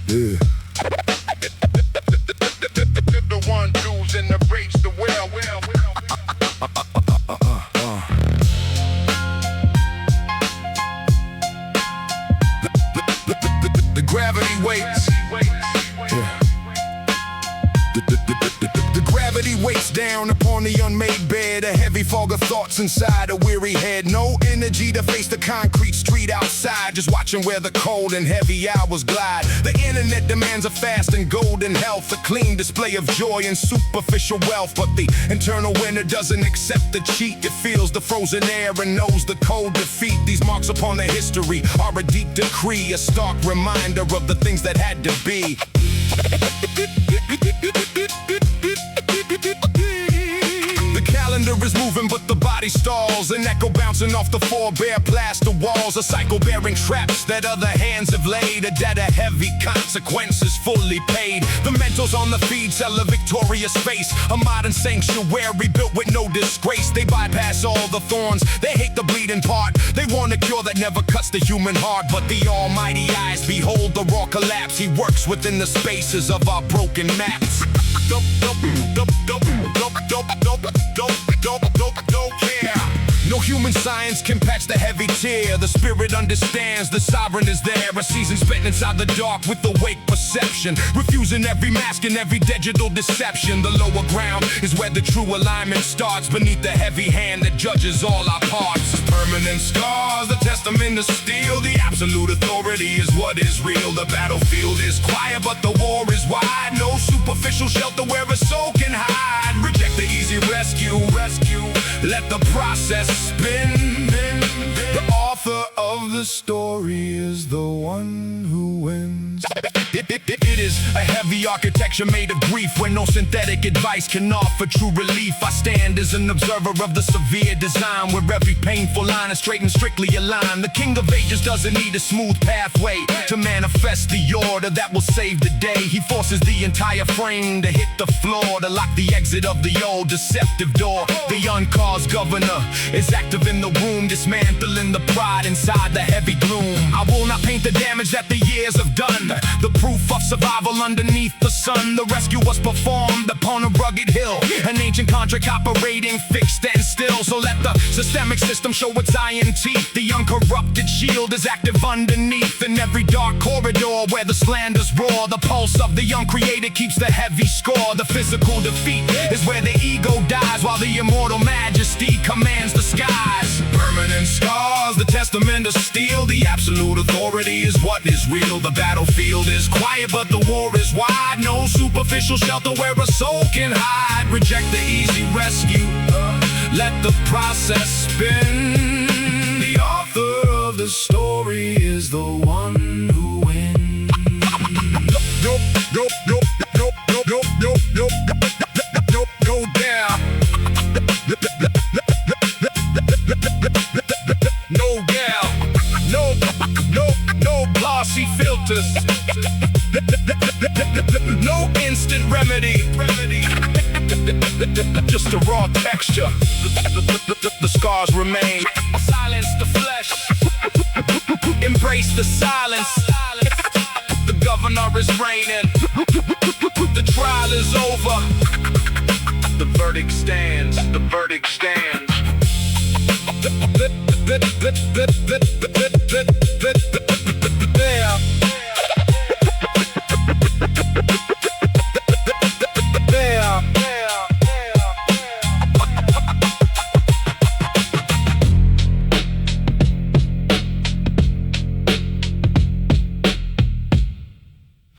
Yeah. The one dudes in the breaks the well. The gravity waits. Yeah. The gravity weights down upon the unmade bed. A heavy fog of thoughts inside a weary head. No energy to face the concrete street outside. Just watching where the cold and heavy hours glide. The internet demands a fast and golden health, a clean display of joy and superficial wealth. But the internal winner doesn't accept the cheat. It feels the frozen air and knows the cold defeat. These marks upon their history are a deep decree, a stark reminder of the things that had to be. The calendar is moving but the body stalls. An echo bouncing off the four bare plaster walls. A cycle bearing traps that other hands have laid. A debt of heavy consequences fully paid. The mentals on the feed sell a victorious face. A modern sanctuary built with no disgrace. They bypass all the thorns, they hate the bleeding part. They want a cure that never cuts the human heart. But the almighty eyes behold the raw collapse. He works within the spaces of our broken maps. Don't care. No human science can patch the heavy tear. The spirit understands, the sovereign is there. A season spent inside the dark with awake perception, refusing every mask and every digital deception. The lower ground is where the true alignment starts, beneath the heavy hand that judges all our parts. Permanent scars, the testament of steel. The absolute authority is what is real. The battlefield is quiet but the war is wide. No superficial shelter where a soul can hide. Reject the easy rescue. Let the process spin. The author of the story is the one who wins. It is a heavy architecture made of grief, where no synthetic advice can offer true relief. I stand as an observer of the severe design, where every painful line is straight and strictly aligned. The king of ages doesn't need a smooth pathway to manifest the order that will save the day. He forces the entire frame to hit the floor, to lock the exit of the old deceptive door. The uncaused governor is active in the womb, dismantling the pride inside the heavy gloom. I will not paint the damage that the years have done. The proof of survival underneath the sun. The rescue was performed upon a rugged hill, an ancient contract operating fixed and still. So let the systemic system show its iron teeth. The uncorrupted shield is active underneath. In every dark corridor where the slanders roar, the pulse of the uncreated keeps the heavy score. The physical defeat is where the ego dies, while the immortal majesty commands the skies. Permanent scars, the testament of steel. The absolute authority is what is real. The battlefield is quiet but the war is wide. No superficial shelter where a soul can hide. Reject the easy rescue, let the process spin. The author of the story is the one who wins. Go down. No gal, no glossy filters, no instant remedy, just a raw texture. The scars remain. Silence the flesh, embrace the silence. The governor is reigning, the trial is over. The verdict stands, the verdict stands.